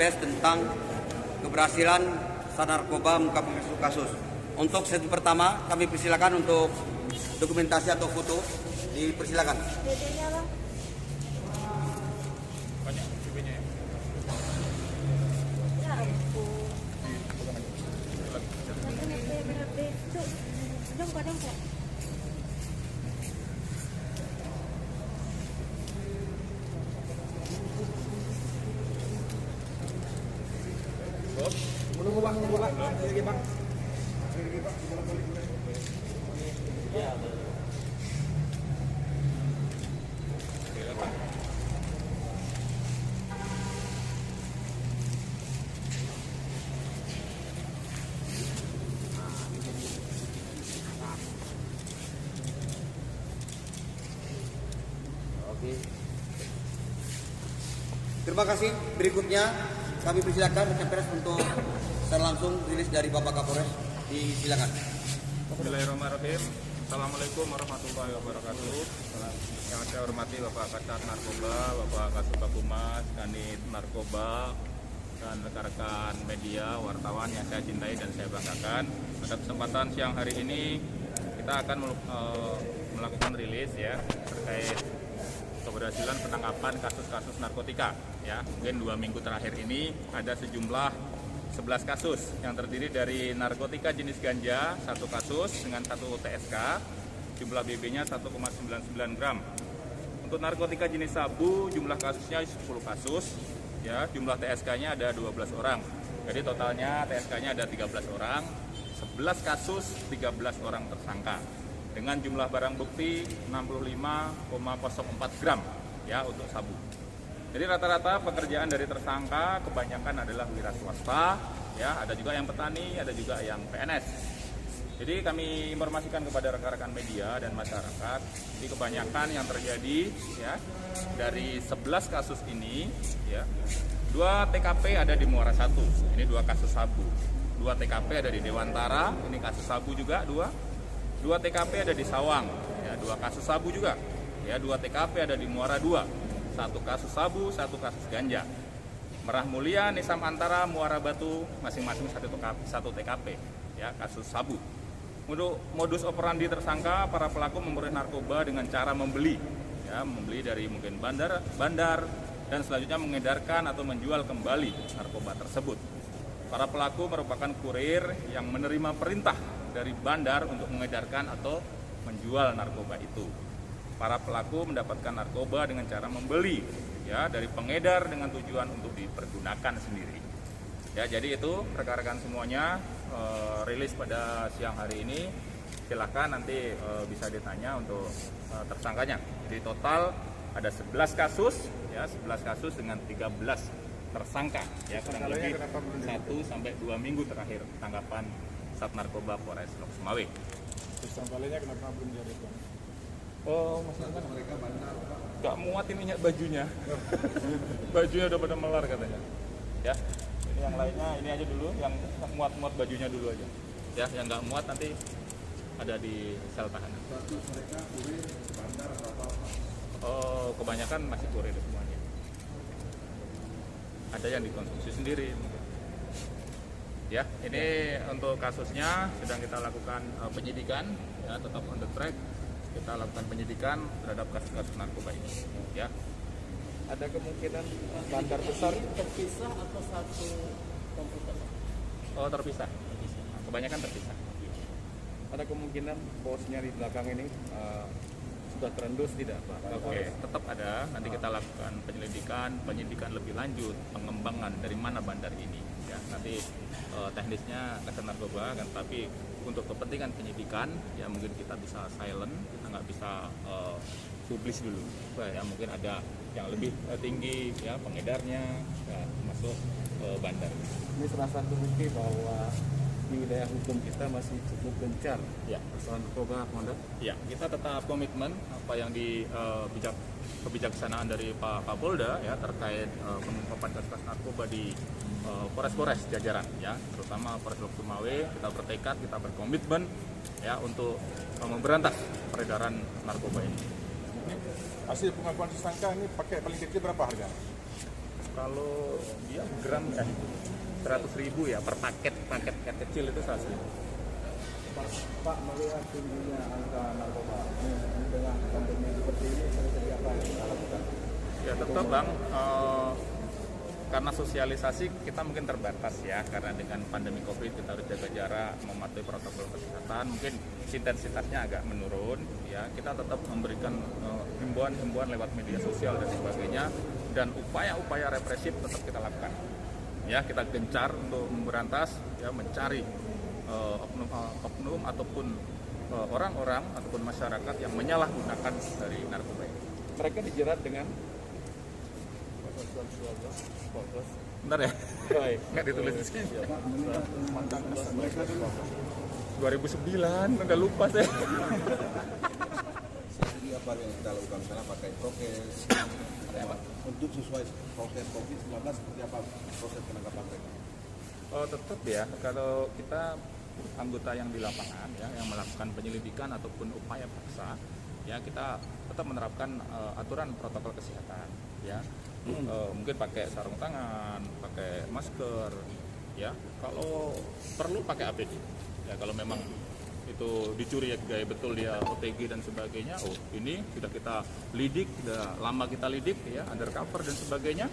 pers tentang keberhasilan Sat Narkoba mengungkap kasus. Untuk sesi pertama, kami persilakan untuk dokumentasi atau foto. Dipersilakan. Dedenya bang. Banyak cb-nya ya? Ya ampun. Pegang aja. Berapa? Tuh, dong kok. Bob? Menunggu bang, menunggu bang. Lagi bang. Silakan. Oke. Terima kasih. Berikutnya kami persilakan rekan pers untuk secara langsung rilis dari Bapak Kapolres. Disilakan. Bismillahirrahmanirrahim. Assalamualaikum warahmatullahi wabarakatuh. Yang saya hormati Bapak Kasat Narkoba, Bapak Kasubag Humas, Kanit Narkoba, dan rekan-rekan media, wartawan yang saya cintai dan saya banggakan. Pada kesempatan siang hari ini kita akan melakukan rilis ya terkait keberhasilan penangkapan kasus-kasus narkotika ya. Mungkin 2 minggu terakhir ini ada sejumlah 11 kasus yang terdiri dari narkotika jenis ganja 1 kasus dengan 1 TSK, jumlah BB-nya 1,99 gram. Untuk narkotika jenis sabu jumlah kasusnya 10 kasus ya, jumlah TSK-nya ada 12 orang. Jadi totalnya TSK-nya ada 13 orang, 11 kasus 13 orang tersangka. Dengan jumlah barang bukti 65,04 gram ya untuk sabu. Jadi rata-rata pekerjaan dari tersangka kebanyakan adalah wira swasta, ya ada juga yang petani, ada juga yang PNS. Jadi kami informasikan kepada rekan-rekan media dan masyarakat, di kebanyakan yang terjadi ya dari 11 kasus ini ya 2 TKP ada di Muara 1, ini 2 kasus sabu. 2 TKP ada di Dewantara, ini kasus sabu juga 2 TKP ada di Sawang, ya 2 kasus sabu juga. Ya 2 TKP ada di Muara 2. 1 kasus sabu, 1 kasus ganja. Merah Mulia, Nisam Antara, Muara Batu, masing-masing 1 TKP, ya kasus sabu. Untuk modus operandi tersangka, para pelaku memperoleh narkoba dengan cara membeli, ya membeli dari mungkin bandar, dan selanjutnya mengedarkan atau menjual kembali narkoba tersebut. Para pelaku merupakan kurir yang menerima perintah dari bandar untuk mengedarkan atau menjual narkoba itu. Para pelaku mendapatkan narkoba dengan cara membeli ya dari pengedar dengan tujuan untuk dipergunakan sendiri. Ya, jadi itu rekan-rekan semuanya rilis pada siang hari ini. Silakan nanti bisa ditanya untuk tersangkanya. Jadi total ada 11 kasus ya, 11 kasus dengan 13 tersangka ya, kurang lebih 1 sampai 2 minggu terakhir tanggapan Sat Narkoba Polres Lok Sumawe. Tersangka lainnya kenapa belum dihadirkan? Oh, maksudnya mereka bandar, nggak muat ininya bajunya. Bajunya udah pada melar katanya. Ya, ini yang lainnya ini aja dulu, yang muat bajunya dulu aja. Ya, yang nggak muat nanti ada di sel tahanan. Mereka kurir bandar atau apa? Oh, kebanyakan masih kurir semuanya. Ada yang dikonsumsi sendiri. Ya, ini untuk kasusnya sedang kita lakukan penyidikan, ya tetap on the track. Kita lakukan penyidikan terhadap kasus-kasus narkoba ini. Ya. Ada kemungkinan bandar besar terpisah atau satu komputer? Oh, terpisah. Nah, kebanyakan terpisah. ada kemungkinan bosnya di belakang ini sudah terendus tidak Pak? Oke, tetap ada. Nanti kita lakukan penyidikan lebih lanjut, pengembangan dari mana bandar ini. Ya, nanti teknisnya Kasat Narkoba kan, tapi untuk kepentingan penyidikan ya mungkin kita bisa silent, kita nggak bisa publis dulu. Ya mungkin ada yang lebih tinggi ya pengedarnya, ya, masuk bandar. Ini salah satu bukti bahwa di wilayah hukum kita masih cukup gencar Ya. persoalan narkoba, Komandan. Ya, kita tetap komitmen apa yang di kebijaksanaan dari Pak Kapolda ya terkait pengungkapan kasus narkoba di Polres-Polres jajaran ya, terutama Polres Lok Sumawe. Kita bertekad, kita berkomitmen ya untuk memberantas peredaran narkoba ini. Hasil pengakuan tersangka ini pakai paling kecil berapa harga? Kalau dia gram 100.000 ya per paket kecil itu 100.000. Pak, melihat tingginya angka narkoba ini dengan pandemi seperti ini, seperti apa yang kita lakukan? Ya tetap Bang, karena sosialisasi kita mungkin terbatas ya, karena dengan pandemi Covid kita harus jaga jarak, mematuhi protokol kesehatan, mungkin intensitasnya agak menurun ya. Kita tetap memberikan himbauan-himbauan lewat media sosial dan sebagainya, dan upaya-upaya represif tetap kita lakukan. Ya, kita gencar untuk memberantas ya, mencari oknum ataupun orang-orang ataupun masyarakat yang menyalahgunakan dari narkoba ini. Mereka dijerat dengan Bentar ya, baik. nggak ditulis di sini. Mantan mereka dulu 2009, udah lupa saya. Jadi apa yang kita lakukan misalnya pakai prokes, untuk sesuai prokes COVID-19 seperti apa proses penangkapan mereka? Oh, tetap ya, kalau kita anggota yang di lapangan ya, yang melakukan penyelidikan ataupun upaya paksa, ya kita tetap menerapkan aturan protokol kesehatan ya. Mungkin pakai sarung tangan, pakai masker ya, kalau perlu pakai APD ya. Kalau memang itu dicurigai betul dia OTG dan sebagainya, oh ini sudah kita lidik, sudah lama kita lidik ya, undercover dan sebagainya.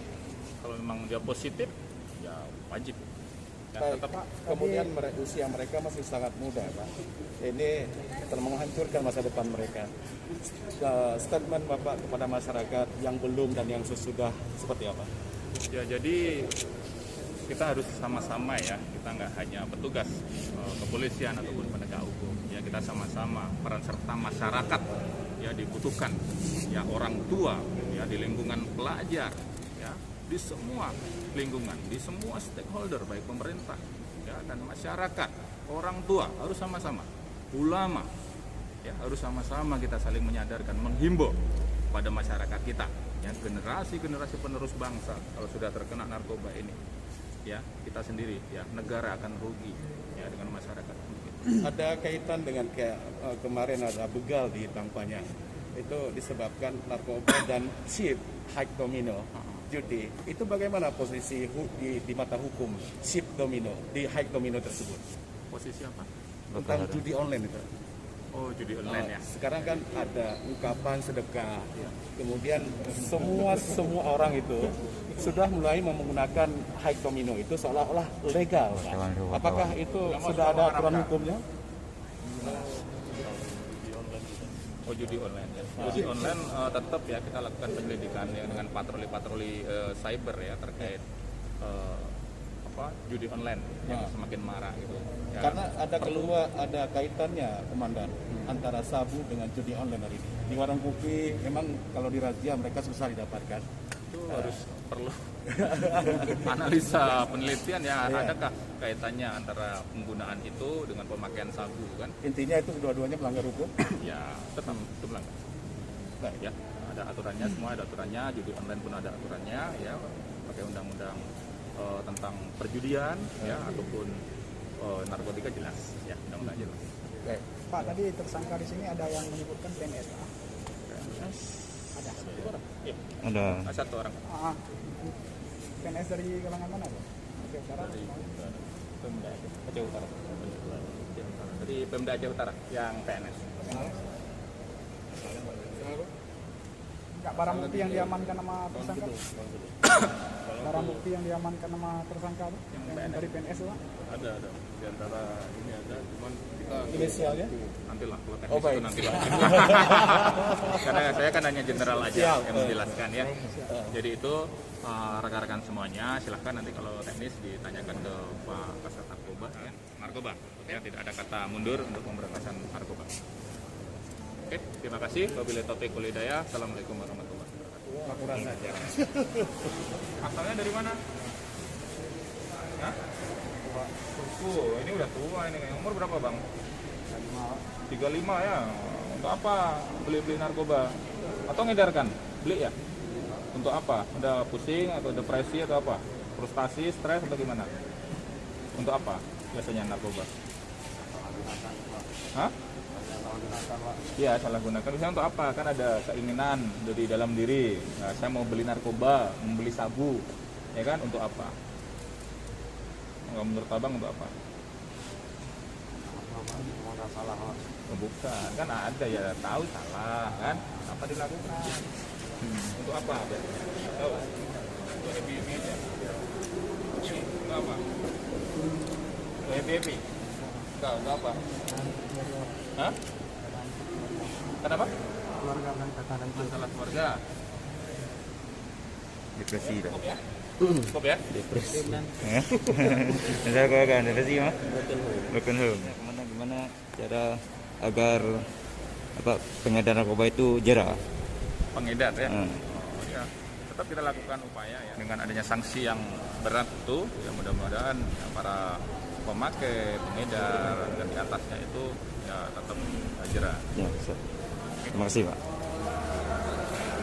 Kalau memang dia positif ya wajib ya, Baik, tetap. Pak, kemudian usia mereka masih sangat muda, Pak. Ini telah menghancurkan masa depan mereka. Statement Bapak kepada masyarakat yang belum dan yang sesudah seperti apa? Ya, jadi kita harus sama-sama ya, kita nggak hanya petugas kepolisian ataupun penegak hukum ya, kita sama-sama peran serta masyarakat ya, dibutuhkan ya, orang tua ya, di lingkungan pelajar ya, di semua lingkungan, di semua stakeholder baik pemerintah ya dan masyarakat, orang tua harus sama-sama, ulama ya, harus sama-sama kita saling menyadarkan, menghimbau pada masyarakat kita ya, generasi penerus bangsa kalau sudah terkena narkoba ini ya, kita sendiri ya, negara akan rugi ya dengan masyarakat. Ada kaitan dengan kemarin ada begal di Tampanya, itu disebabkan narkoba dan chip high domino judi. Itu bagaimana posisi di mata hukum chip domino di high domino tersebut Posisi apa? tentang judi online itu? Oh, judi online ya. Sekarang kan ada ungkapan sedekah, kemudian semua orang itu sudah mulai menggunakan high domino itu seolah-olah legal. Apakah itu sudah ada aturan hukumnya? Oh, judi online ya. Judi online tetap ya kita lakukan penyelidikan ya, dengan patroli-patroli cyber ya, terkait judi online yang semakin marak gitu. Ya, Karena ada kaitannya, Komandan, antara sabu dengan judi online hari ini. Di warung kopi memang kalau dirazia mereka susah didapatkan. itu harus perlu analisa penelitian ya, adakah kaitannya antara penggunaan itu dengan pemakaian sabu kan? Intinya itu dua-duanya melanggar hukum. Ya tetap itu melanggar. Baik. Ya, ada aturannya, semua ada aturannya, judi online pun ada aturannya ya, pakai undang-undang tentang perjudian ya, ataupun narkotika jelas ya, undang-undang jelas. Baik. Pak, tadi tersangka di sini ada yang menyebutkan PNS, Pak. Ada. Ada satu orang Ah, PNS dari kalangan mana, Pak? Aceh Utara. dari Pemda Aceh Utara. Dari Pemda Aceh Utara yang PNS. Enggak, barang bukti yang diamankan nama tersangka. Barang bukti yang diamankan nama tersangka, Pak? Yang dari PNS, Pak. Ada di antara ini ada, cuman kita Inisialnya? Nantilah kalau teknis Oh, baik. itu nantilah. Karena saya kan hanya general aja Siap. yang menjelaskan ya. Jadi itu rekan-rekan semuanya silahkan nanti kalau teknis ditanyakan ke Pak Kasat Narkoba ya, tidak ada kata mundur untuk pemberantasan narkoba. Oke, terima kasih. Wabillahi taufiq wal hidayah. Assalamualaikum warahmatullahi wabarakatuh. Laporan saja. Asalnya dari mana? Hah? Ini udah tua ini. Umur berapa, Bang? 35 ya. Untuk apa beli narkoba? Atau ngedarkan? Beli ya? Untuk apa? Udah pusing atau depresi atau apa? Frustasi, stres atau gimana? Untuk apa biasanya narkoba? Hah? Iya, salah gunakan. Misalnya untuk apa? Kan ada keinginan dari dalam diri. Nah, saya mau beli narkoba, membeli sabu. Ya kan, untuk apa? Nggak, menurut abang untuk apa? Oh, bukan, kan ada ya tahu salah kan, apa dilakukan? Untuk apa? Tahu? Untuk happy aja. Untuk apa? Untuk happy? Enggak, untuk apa? Hah? Kenapa? Keluarga dan tekanan Masalah keluarga. Depresi dah. Cukup ya? Cukup ya? Depresi. Saya kau kan depresi mah. Broken home. Gimana cara agar pengedar narkoba itu jera? Pengedar ya. Oh, ya. Tetap kita lakukan upaya ya dengan adanya sanksi yang berat itu ya, mudah-mudahan ya, para pemakai, pengedar dan di atasnya itu ya tetap jera. Ya, terima kasih Pak.